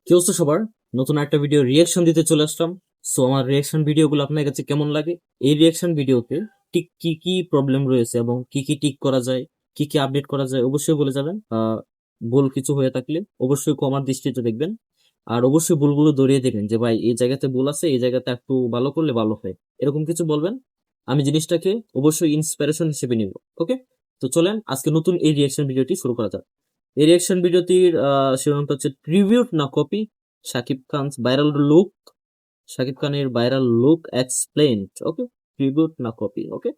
কি অবস্থা সবার? নতুন একটা ভিডিও রিয়াকশন দিতে চলে আসলাম। সো আমার রিয়াকশন ভিডিওগুলো আপনার কাছে কেমন লাগে? এই রিয়াকশন ভিডিওতে ঠিক কি কি প্রবলেম রয়েছে এবং কি কি ঠিক করা যায়, কি কি আপডেট করা যায় অবশ্যই বলে যাবেন। ভুল কিছু হয়ে থাকলে অবশ্যই ক্ষমার দৃষ্টিতে দেখবেন। আর অবশ্যই ভুলগুলো ধরিয়ে দেবেন যে ভাই এই জায়গাতে ভুল আছে, এই জায়গাতে একটু ভালো করলে ভালো হয়, এরকম কিছু বলবেন। আমি জিনিসটাকে অবশ্যই ইন্সপিরেশন হিসেবে নিব। ওকে, তো চলেন আজকে নতুন এই রিয়াকশন ভিডিওটি শুরু করা যাক। এই রিয়াকশন ভিডিওটির শিরোনামটা হচ্ছে ট্রিবিউট না copy, Shakib Khan's viral look, Shakib খানের ভাইরাল লুক এক্সপ্লেইনড। ওকে, ট্রিবিউট না কপি। ওকে,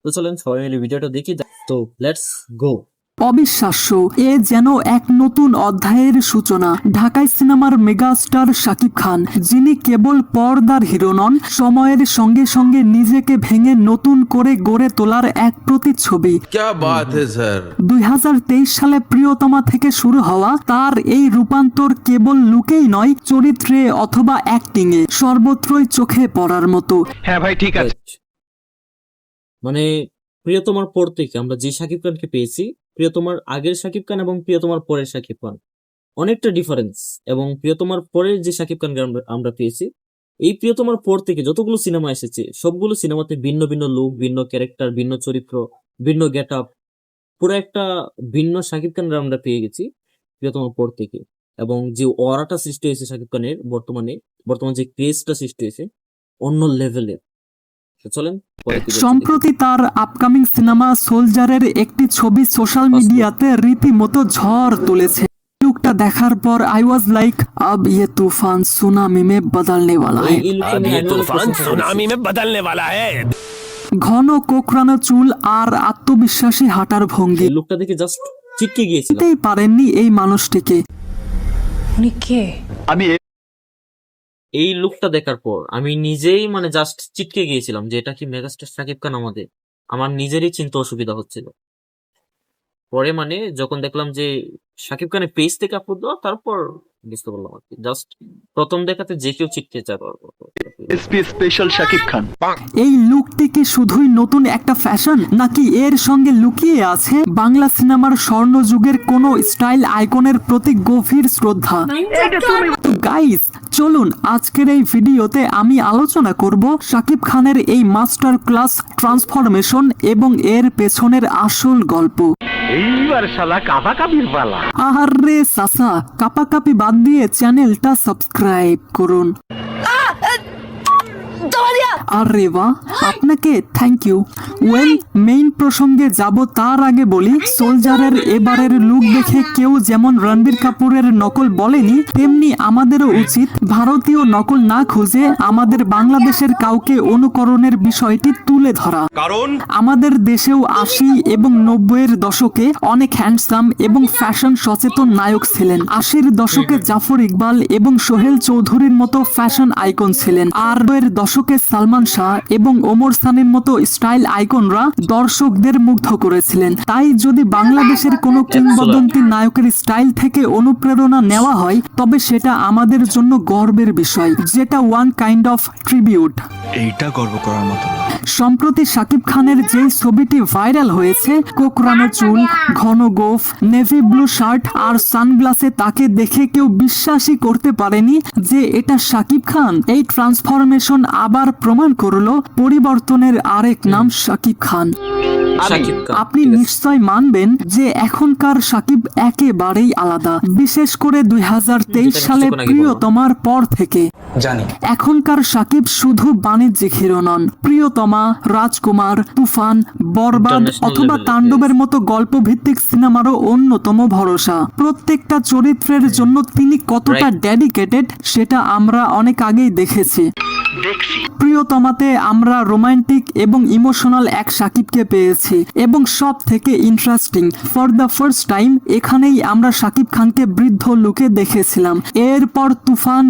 তো চলেন সবাই মিলে ভিডিওটা দেখি। তো লেটস গো। অবিশ্বাস্য, এ যেন এক নতুন অধ্যায়ের সূচনা। ঢাকাই সিনেমার মেগাস্টার শাকিব খান, যিনি কেবল পর্দার হিরো নন, সময়ের সঙ্গে সঙ্গে নিজেকে ভেঙে নতুন করে গড়ে তোলার এক প্রতিচ্ছবি। 2023 সালে প্রিয়তমা থেকে শুরু হওয়া তার এই রূপান্তর কেবল লুকেই নয়, চরিত্রে অথবা অ্যাক্টিংয়ে সর্বত্রই চোখে পড়ার মতো। হ্যাঁ ভাই, ঠিক আছে। মানে প্রিয়তমার পর থেকে আমরা যে শাকিব খানকে পেয়েছি, প্রিয়তমার আগের শাকিব খান এবং প্রিয়তমার পরের শাকিব খান অনেকটা ডিফারেন্স। এবং প্রিয়তমার পরের যে শাকিব খানকে আমরা পেয়েছি, এই প্রিয়তমার পর থেকে যতগুলো সিনেমা এসেছে সবগুলো সিনেমাতে ভিন্ন ভিন্ন লুক, ভিন্ন ক্যারেক্টার, ভিন্ন চরিত্র, ভিন্ন গেট আপ, পুরো একটা ভিন্ন শাকিব খানরা আমরা পেয়ে গেছি প্রিয়তমার পর থেকে। এবং যে অরাটা সৃষ্টি হয়েছে শাকিব খানের বর্তমান যে ক্রেজটা সৃষ্টি হয়েছে অন্য লেভেলের। চলেন সম্প্রতি তার আপকামিং সিনেমা সোলজারের একটি ছবি সোশ্যাল মিডিয়াতে রীতিমতো ঝড় তুলেছে। লুকটা দেখার পর আই ওয়াজ লাইক, আব ইয়ে তুফান সুনামি মে বদলনে ওয়ালা হ্যায়। ঘন কোকড়ানো চুল আর আত্মবিশ্বাসী হাঁটার ভঙ্গি, লুকটা দেখে জাস্ট চিটকে গিয়েছিল। বুঝতেই পারেননি এই মানুষটিকে। উনি কে? এই লুকটা দেখার পর আমি নিজেই জাস্ট চিটকে গিয়েছিলাম যে এটা কি মেগাস্টার শাকিব খান আমার নিজেরই চিন্তা অসুবিধা হচ্ছিল। পরে যখন দেখলাম যে শাকিব খানের পেজ থেকে আপলোড দেওয়া, তারপর বুঝতে পারলাম আর কি। জাস্ট প্রথম দেখাতে যে কেউ চিটকে যায়। স্পেশাল শাকিব খান। এই লুকটি কি শুধুই নতুন একটা ফ্যাশন, নাকি এর সঙ্গে লুকিয়ে আছে বাংলা সিনেমার স্বর্ণযুগের কোনো স্টাইল আইকনের প্রতি গভীর শ্রদ্ধা? তো গাইস, চলুন আজকের এই ভিডিওতে আমি আলোচনা করব শাকিব খানের এই মাস্টার ক্লাস ট্রান্সফরমেশন এবং এর পেছনের আসল গল্প। এইবার শালা কাপাকাপির পালা। আরে সাসা, কাপাকাপি বাদ দিয়ে চ্যানেলটা সাবস্ক্রাইব করুন। আরে বাহ, আপনাকে থ্যাংক ইউ। ওয়েল, মেইন প্রসঙ্গে যাব তার আগে বলি, সোলজারের এবারের লুক দেখে কেউ যেমন রণবীর কাপুরের নকল বলেনি, তেমনি আমাদেরও উচিত ভারতীয় নকল না খুঁজে আমাদের বাংলাদেশের কাউকে অনুকরণের বিষয়টি তুলে ধরা। কারণ আমাদের দেশেও 80 এবং 90-এর দশকে অনেক হ্যান্ডসাম এবং ফ্যাশন সচেতন নায়ক ছিলেন। 80-র দশকে জাফর ইকবাল এবং সোহেল চৌধুরীর মতো ফ্যাশন আইকন ছিলেন। আর এর দশকে সালমান শাহ এবং ওমর সানির মতো স্টাইল আইকনরা দর্শকদের মুগ্ধ করেছিলেন। তাই যদি বাংলাদেশের কোনো কিংবদন্তি নায়কের স্টাইল থেকে অনুপ্রেরণা নেওয়া হয়, তবে সেটা আমাদের জন্য গর্বের বিষয়, যেটা ওয়ান কাইন্ড অফ ট্রিবিউট। এইটা গর্ব করার মতো। সম্প্রতি শাকিব খানের যে ছবিটি ভাইরাল হয়েছে, কোকড়ানো চুল, ঘন গোফ, নেভি ব্লু শার্ট আর সানগ্লাসে তাকে দেখে কেউ বিশ্বাসই করতে পারেনি যে এটা শাকিব খান। এই ট্রান্সফরমেশন আবার প্রমাণ করলো পরিবর্তনের আরেক নাম শাকিব খান। আপনি নিশ্চয় মানবেন যে এখনকার শাকিব একেবারেই আলাদা, বিশেষ করে 2023 সালের প্রিয়তমার পর থেকে। এখনকার শাকিব শুধু বাণিজ্যিক হিরো নন, প্রিয়তমা, রাজকুমার, তুফান, বরবাদ অথবা তাণ্ডবের মতো গল্প ভিত্তিক সিনেমারও অন্যতম ভরসা। প্রত্যেকটা চরিত্রের জন্য তিনি কতটা ডেডিকেটেড সেটা আমরা অনেক আগেই দেখেছি। প্রিয়তমাতে আমরা রোমান্টিক এবং ইমোশনাল এক শাকিবকে পেয়েছি, এবং সব থেকে interesting, for the first time এখানেই আমরা শাকিব খানকে বৃদ্ধ লুকে দেখেছিলাম। এরপর তুফান,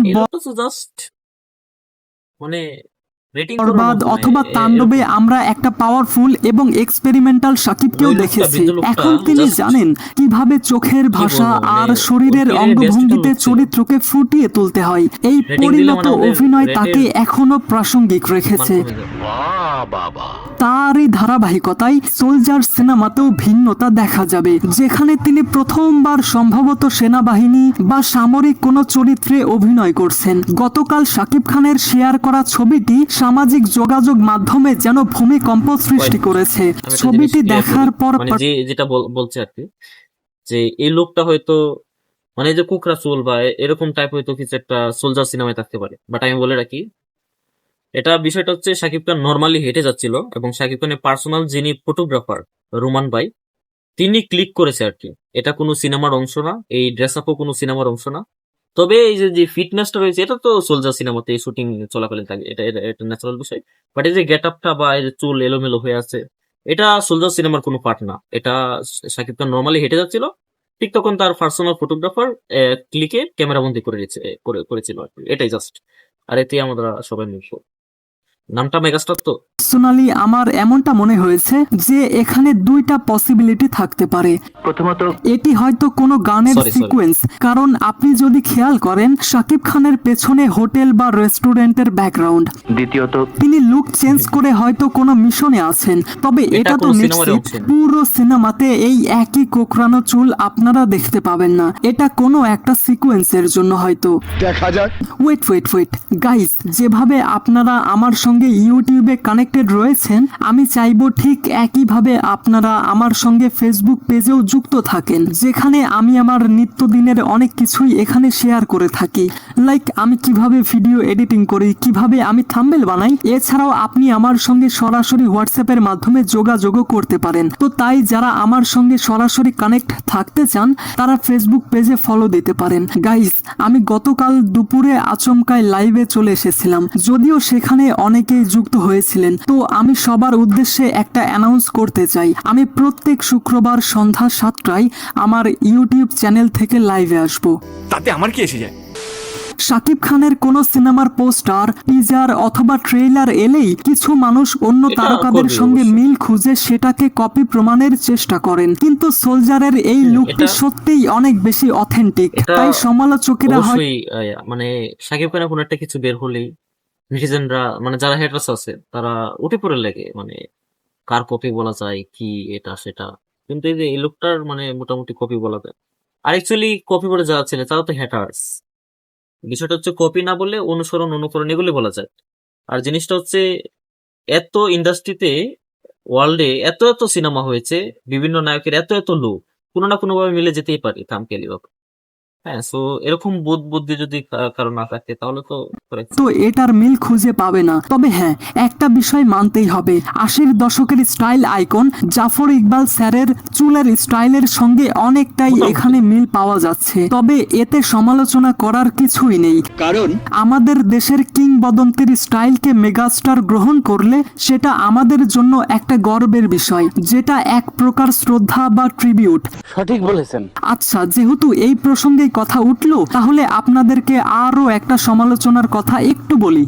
বরবাদ অথবা তাণ্ডবে আমরা একটা পাওয়ারফুল এবং এক্সপেরিমেন্টাল শাকিবকেও দেখেছি। এখন তিনি জানেন কিভাবে চোখের ভাষা আর শরীরের অঙ্গভঙ্গিতে চরিত্রকে ফুটিয়ে তুলতে হয়। এই পরিণত অভিনয় তাকে এখনো প্রাসঙ্গিক রেখেছে। তারই ধারাবাহিকতায় সোলজার সিনেমাতেও ভিন্নতা দেখা যাবে, যেখানে তিনি প্রথমবার সম্ভবত সেনাবাহিনী বা সামরিক কোনো চরিত্রে অভিনয় করছেন। গতকাল শাকিব খানের শেয়ার করা ছবিটি সামাজিক যোগাযোগ মাধ্যমে যেন ভূমিকম্প সৃষ্টি করেছে। আমি একটা জিনিস ছবিটি clear দেখার করি। পর মানে যেটা বলছে আর কি, যে এই লোকটা হয়তো মানে এই যে কুকরা চুল বা এরকম টাইপ হয়তো কিছু একটা সোলজার সিনেমায় থাকতে পারে। বাট আমি বলে রাখি, এটা বিষয়টা হচ্ছে শাকিব খান নর্মালি হেঁটে যাচ্ছিল এবং শাকিব খানের পার্সোনাল যিনি ফটোগ্রাফার রোমান ভাই, তিনি ক্লিক করেছে আর কি। এটা কোনো সিনেমার অংশ না, এই ড্রেস আপও কোনো সিনেমার অংশ না। তবে এই যে ফিটনেসটা রয়েছে, এটা তো সোলজার সিনেমাতে শুটিং চলাকালীন থাকে, এটা ন্যাচারাল বিষয়। বাট এই যে গেট আপটা বা এই যে চুল এলোমেলো হয়ে আছে, এটা সোলজার সিনেমার কোনো পার্ট না। এটা শাকিব খান নর্মালি হেঁটে যাচ্ছিল, ঠিক তখন তার পার্সোনাল ফটোগ্রাফার ক্লিকে ক্যামেরা বন্দি করেছিল আর কি। এটাই জাস্ট। আর এতে আমরা সবাই মিলবো। নামটা মেগাস্টার তো। পার্সোনালি আমার এমনটা মনে হয়েছে যে এখানে দুইটা পসিবিলিটি থাকতে পারে। প্রথমত এটি হয়তো কোনো গানের Sorry. সিকোয়েন্স, কারণ আপনি যদি খেয়াল করেন শাকিব খানের পেছনে হোটেল বা রেস্টুরেন্টের ব্যাকগ্রাউন্ড। দ্বিতীয়ত তিনি লুক চেঞ্জ করে হয়তো কোনো মিশনে আছেন, তবে এটা তো কোনো সিনেমারই নিশ্চিত অংশ না। পুরো সিনেমাতে এই একই কোকড়ানো চুল আপনারা দেখতে পাবেন না। এটা কোনো একটা সিকোয়েন্সের জন্য হয়তো। দেখা যাক। ওয়েট গাইস, যেভাবে আপনারা আমার সঙ্গে ইউটিউবে কানেক্টেড রয়েছেন, আমি চাইবো ঠিক একইভাবে আপনারা আমার সঙ্গে ফেসবুক পেজেও যুক্ত থাকেন, যেখানে আমি আমার নিত্যদিনের অনেক কিছুই এখানে শেয়ার করে থাকি। লাইক আমি কিভাবে ভিডিও এডিটিং করি, কিভাবে আমি থাম্বনেল বানাই। এছাড়াও আপনি আমার সঙ্গে সরাসরি হোয়াটসঅ্যাপের মাধ্যমে যোগাযোগও করতে পারেন। তো তাই যারা আমার সঙ্গে সরাসরি কানেক্ট থাকতে চান, তারা ফেসবুক পেজে ফলো দিতে পারেন। গাইস, আমি গতকাল দুপুরে আচমকায় লাইভে চলে এসেছিলাম, যদিও সেখানে অনেকেই যুক্ত হয়েছিলেন। তো আমি সবার উদ্দেশ্যে একটা অ্যানাউন্স করতে চাই, আমি প্রত্যেক শুক্রবার সন্ধ্যা 7টায় আমার ইউটিউব চ্যানেল থেকে লাইভে আসবো। তাতে আমার কি এসে যায়? শাকিব খানের কোনো সিনেমার পোস্টার, টিজার অথবা ট্রেইলার এলেই কিছু মানুষ অন্য এটা তারকাদের করবে সঙ্গে অবশ্যই। মিল খুঁজে সেটাকে কপি প্রমাণের চেষ্টা করেন, কিন্তু সোলজারের এই লুকটি এটা- সত্যিই অনেক বেশি অথেন্টিক। এটা তাই সমালোচকেরা হয় অবশ্যই মানে শাকিব খানের কোনো একটা কিছু বের হলেই নেটিজেনরা, মানে যারা হেটার্স আছে, তারা উঠে পড়ে লেগে, মানে কার কপি বলা যায়, কি এটা সেটা। কিন্তু এই যে এই লোকটার মানে মোটামুটি কপি বলা যায়। আর অ্যাকচুয়ালি কপি বলে যারা ছিল তারা তো হ্যাটার্স। বিষয়টা হচ্ছে কপি না বলে অনুকরণ এগুলি বলা যায়। আর জিনিসটা হচ্ছে, এত ইন্ডাস্ট্রিতে, ওয়ার্ল্ডে এত সিনেমা হয়েছে, বিভিন্ন নায়কের এত লোক, কোনো না কোনো ভাবে মিলে যেতেই পারে থামকেলি হোক। হ্যাঁ, সো এরকম বোধ বুদ্ধি যদি কারো না থাকে, তাহলে তো correct। তো এটার মিল খুঁজে পাবে না। তবে হ্যাঁ, একটা বিষয় মানতেই হবে, 80-র দশকের স্টাইল আইকন জাফর ইকবাল স্যারের চুলের স্টাইলের সঙ্গে অনেকটাই মোটামুটি। এখানে মিল পাওয়া যাচ্ছে। তবে এতে সমালোচনা করার কিছুই নেই, কারণ আমাদের দেশের কিংবদন্তির স্টাইলকে মেগাস্টার গ্রহণ করলে সেটা আমাদের জন্য একটা গর্বের বিষয়, যেটা এক প্রকার শ্রদ্ধা বা ট্রিবিউট। সঠিক বলেছেন। আচ্ছা, যেহেতু এই প্রসঙ্গে কথা উঠলো, তাহলে আপনাদেরকে আরো একটা সমালোচনার কথা একটু বলি।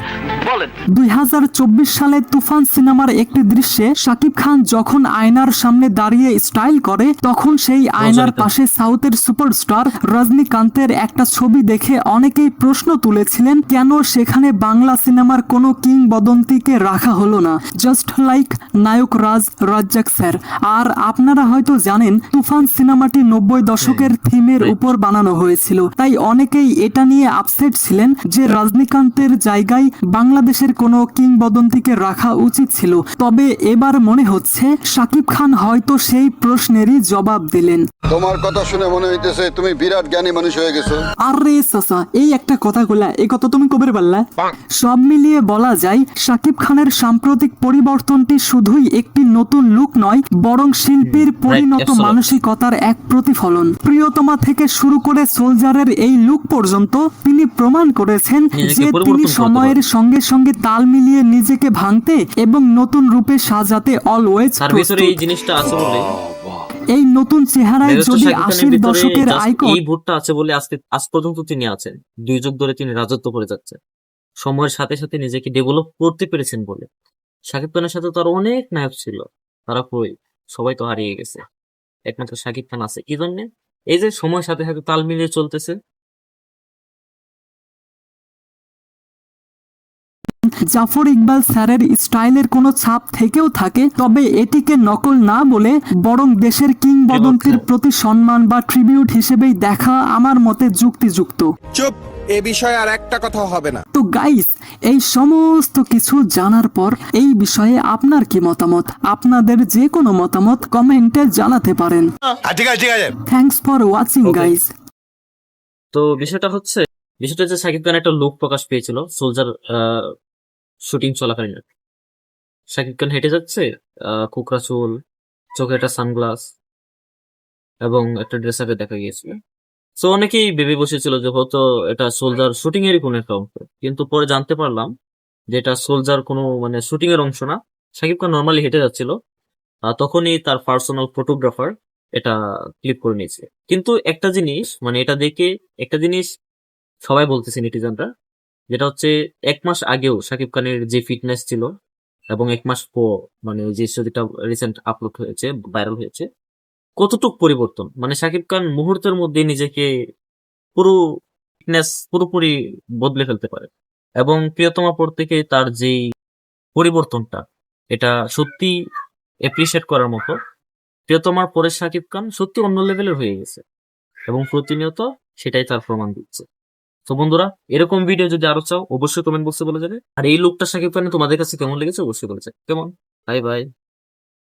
বলেন। 2024 সালে তুফান সিনেমার একটি দৃশ্যে শাকিব খান যখন আয়নার সামনে দাঁড়িয়ে স্টাইল করে, তখন সেই আয়নার রজনীকান্ত। পাশে সাউথের সুপারস্টার রজনীকান্তের একটা ছবি দেখে অনেকেই প্রশ্ন তুলেছিলেন, কেন সেখানে বাংলা সিনেমার কোনো কিংবদন্তিকে রাখা হলো না, জাস্ট লাইক নায়ক রাজ্জাক স্যার। আর আপনারা হয়তো জানেন, তুফান সিনেমাটি 90 দশকের থিমের উপর বানানো হয়েছিল, তাই অনেকেই এটা নিয়ে আপসেট ছিলেন যে রজনীকান্তের জায়গায় বাংলাদেশের কোনো কিংবদন্তিকে রাখা উচিত ছিল। তবে এবার মনে হচ্ছে শাকিব খান হয়তো সেই প্রশ্নেরই জবাব দিলেন। তোমার কথা শুনে মনে হইতেছে তুমি বিরাট জ্ঞানী মানুষ হয়ে গেছো। আরে চাচা, এই একটা কথা কইলা, এই কথা তুমি কবে বললা? সব মিলিয়ে বলা যায় শাকিব খানের সাম্প্রতিক পরিবর্তনটি শুধুই একটি নতুন লুক নয়, বরং শিল্পীর পরিণত absolutely. মানসিকতার এক প্রতিফলন। প্রিয়তমা থেকে শুরু করে সোলজারের এই লুক পর্যন্ত তিনি প্রমাণ করেছেন নিজেকে যে পরিবর্তন তিনি করতে সময়ের সঙ্গে সঙ্গে তাল মিলিয়ে নিজেকে ভাঙতে এবং নতুন রূপে সাজাতে অলওয়েজ তার ভিতরে এই জিনিসটা আছে বলে, এই নতুন চেহারায় মেগাস্টার যদি শাকিব খানের 80-র ভিতরে দশকের just আইকন এই ভোটটা আছে বলে আজ পর্যন্ত তিনি আছেন। 2 যুগ ধরে তিনি রাজত্ব করে যাচ্ছেন, সময়ের সাথে সাথে নিজেকে ডেভেলপ করতে পেরেছেন বলে। শাকিব খানের সাথে তো আরো অনেক নায়ক ছিল, তারা কই, সবাই তো হারিয়ে গেছে, একমাত্র শাকিব খান আছে। কি জন্য? এই যে সময়ের সাথে সাথে তাল মিলিয়ে চলতেছে। জাফর ইকবাল স্যারের স্টাইলের কোনো ছাপ থেকেও থাকে, তবে এটিকে নকল না বলে বরং দেশের কিংবদন্তির প্রতি সম্মান বা ট্রিবিউট হিসেবেই দেখা আমার মতে যুক্তিযুক্ত। চুপ, এ বিষয়ে আর একটা কথা হবে না। তো গাইস, এই সমস্ত কিছু জানার পর এই বিষয়ে আপনার কি মতামত? আপনাদের যে কোনো মতামত কমেন্টে জানাতে পারেন। ঠিক আছে ঠিক আছে। Thanks for watching guys. তো বিষয়টা হচ্ছে যে শাকিব খান একটা লোক প্রকাশ পেয়েছিল সোলজার শুটিং চলাকালীন। শাকিব খান হেঁটে যাচ্ছে, কোকড়া চুল, চোখে একটা সানগ্লাস এবং একটা ড্রেসারে দেখা গিয়েছিল। তো অনেকেই ভেবে বসেছিল যে হয়তো এটা সোলজার শুটিং এরই কোনো একটা অংশ, কিন্তু পরে জানতে পারলাম যে এটা সোলজার কোনো মানে শুটিং এর অংশ না। শাকিব খান নর্মালি হেঁটে যাচ্ছিল, তখনই তার পার্সোনাল ফটোগ্রাফার এটা ক্লিক করে নিয়েছে। কিন্তু একটা জিনিস মানে এটা দেখে একটা জিনিস সবাই বলতেছে নেটিজনরা, যেটা হচ্ছে 1 মাস আগেও শাকিব খানের যে ফিটনেস ছিল এবং 1 মাস পর মানে যে ছবিটা রিসেন্ট আপলোড হয়েছে, ভাইরাল হয়েছে, কতটুক পরিবর্তন। মানে শাকিব খান মুহূর্তের মধ্যে নিজেকে পুরো ফিটনেস পুরোপুরি বদলে ফেলতে পারে। এবং প্রিয়তমা পর থেকে তার যেই পরিবর্তনটা, এটা সত্যি এপ্রিসিয়েট করার মতো। প্রিয়তমার পরে শাকিব খান সত্যি অন্য লেভেলের হয়ে গেছে এবং প্রতিনিয়ত সেটাই তার প্রমাণ দিচ্ছে। তো বন্ধুরা, এরকম ভিডিও যদি আরো চাও অবশ্যই কমেন্ট বক্সে বলে যাবে। আর এই লুকটা শাকিব খানের তোমাদের কাছে কেমন লেগেছে অবশ্যই বলে যাবে। কেমন? Bye bye.